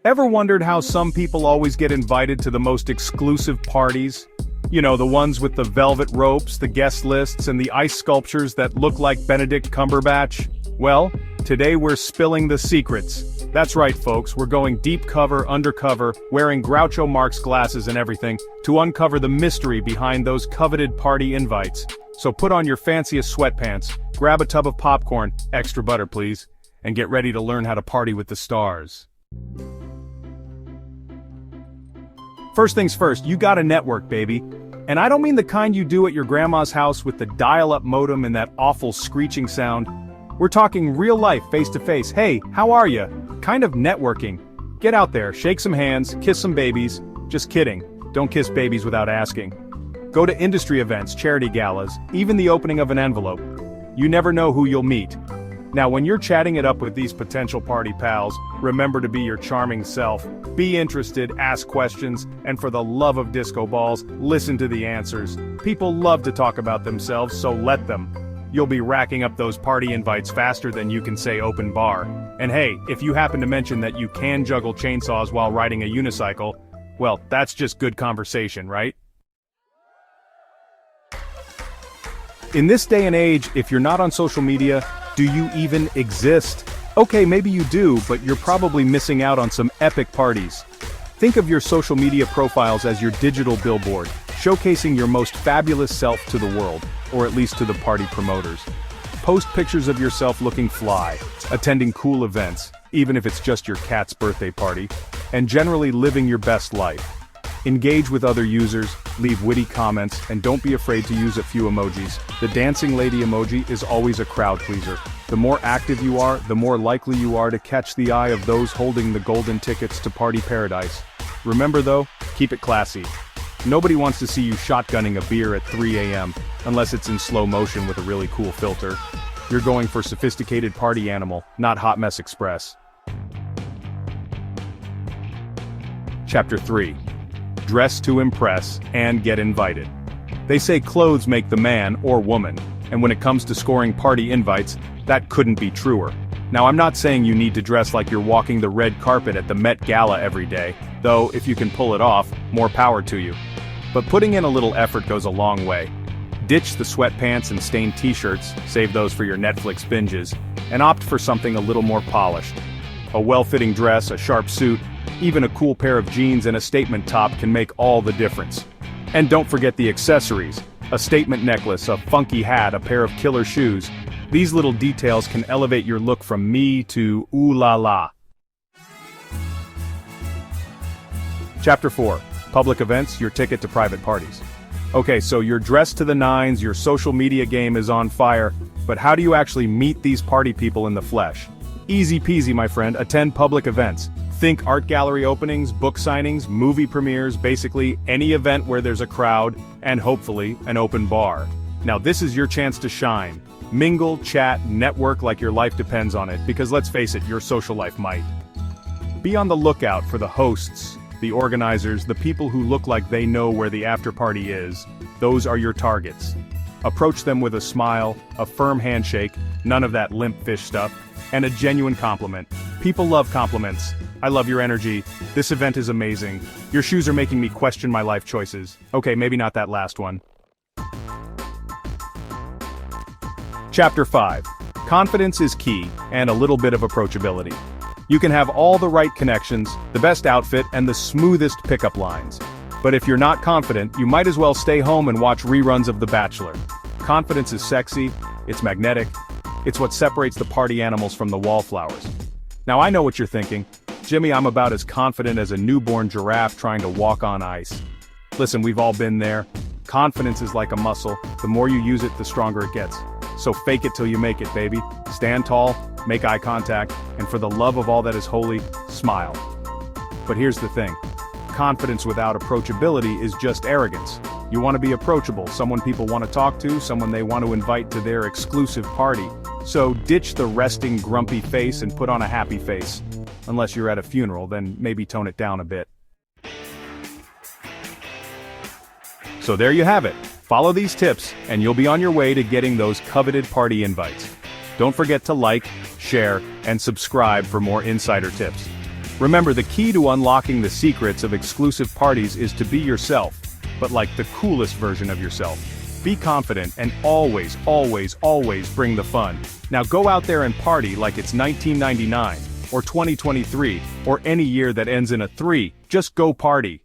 Ever wondered how some people always get invited to the most exclusive parties? You know, the ones with the velvet ropes, the guest lists, and the ice sculptures that look like Benedict Cumberbatch? Well, today we're spilling the secrets. That's right, folks, we're going deep cover, undercover, wearing Groucho Marx glasses and everything, to uncover the mystery behind those coveted party invites. So put on your fanciest sweatpants, grab a tub of popcorn, extra butter please, and get ready to learn how to party with the stars. First things first, you gotta network, baby. And I don't mean the kind you do at your grandma's house with the dial-up modem and that awful screeching sound. We're talking real life, face-to-face. Hey, how are ya? Kind of networking. Get out there, shake some hands, kiss some babies. Just kidding. Don't kiss babies without asking. Go to industry events, charity galas, even the opening of an envelope. You never know who you'll meet. Now when you're chatting it up with these potential party pals, remember to be your charming self. Be interested, ask questions, and for the love of disco balls, listen to the answers. People love to talk about themselves, so let them. You'll be racking up those party invites faster than you can say open bar. And hey, if you happen to mention that you can juggle chainsaws while riding a unicycle, well, that's just good conversation, right? In this day and age, if you're not on social media, do you even exist? Okay, maybe you do, but you're probably missing out on some epic parties. Think of your social media profiles as your digital billboard, showcasing your most fabulous self to the world, or at least to the party promoters. Post pictures of yourself looking fly, attending cool events, even if it's just your cat's birthday party, and generally living your best life. Engage with other users, leave witty comments, and don't be afraid to use a few emojis. The dancing lady emoji is always a crowd pleaser. The more active you are, the more likely you are to catch the eye of those holding the golden tickets to party paradise. Remember though, keep it classy. Nobody wants to see you shotgunning a beer at 3 a.m., unless it's in slow motion with a really cool filter. You're going for sophisticated party animal, not Hot Mess Express. Chapter 3. Dress to impress and get invited. They say clothes make the man or woman, and when it comes to scoring party invites, that couldn't be truer. Now I'm not saying you need to dress like you're walking the red carpet at the Met Gala every day, though if you can pull it off, more power to you. But putting in a little effort goes a long way. Ditch the sweatpants and stained t-shirts, save those for your Netflix binges, and opt for something a little more polished. A well-fitting dress, a sharp suit, even a cool pair of jeans and a statement top can make all the difference. And don't forget the accessories. A statement necklace, a funky hat, a pair of killer shoes. These little details can elevate your look from me to ooh la la. Chapter 4. Public events, your ticket to private parties. Okay, so you're dressed to the nines, your social media game is on fire, but how do you actually meet these party people in the flesh? Easy peasy, my friend, attend public events. Think art gallery openings, book signings, movie premieres, basically any event where there's a crowd, and hopefully, an open bar. Now this is your chance to shine. Mingle, chat, network like your life depends on it, because let's face it, your social life might. Be on the lookout for the hosts, the organizers, the people who look like they know where the after party is. Those are your targets. Approach them with a smile, a firm handshake, none of that limp fish stuff, and a genuine compliment. People love compliments. I love your energy. This event is amazing. Your shoes are making me question my life choices. Okay, maybe not that last one. Chapter 5. Confidence is key, and a little bit of approachability. You can have all the right connections, the best outfit, and the smoothest pickup lines. But if you're not confident, you might as well stay home and watch reruns of The Bachelor. Confidence is sexy, it's magnetic, it's what separates the party animals from the wallflowers. Now I know what you're thinking. Jimmy, I'm about as confident as a newborn giraffe trying to walk on ice. Listen, we've all been there. Confidence is like a muscle. The more you use it, the stronger it gets. So fake it till you make it, baby. Stand tall, make eye contact, and for the love of all that is holy, smile. But here's the thing. Confidence without approachability is just arrogance. You want to be approachable, someone people want to talk to, someone they want to invite to their exclusive party. So ditch the resting grumpy face and put on a happy face. Unless you're at a funeral, then maybe tone it down a bit. So there you have it. Follow these tips, and you'll be on your way to getting those coveted party invites. Don't forget to like, share, and subscribe for more insider tips. Remember, the key to unlocking the secrets of exclusive parties is to be yourself, but like the coolest version of yourself. Be confident and always, always, always bring the fun. Now go out there and party like it's 1999, or 2023, or any year that ends in a 3, just go party.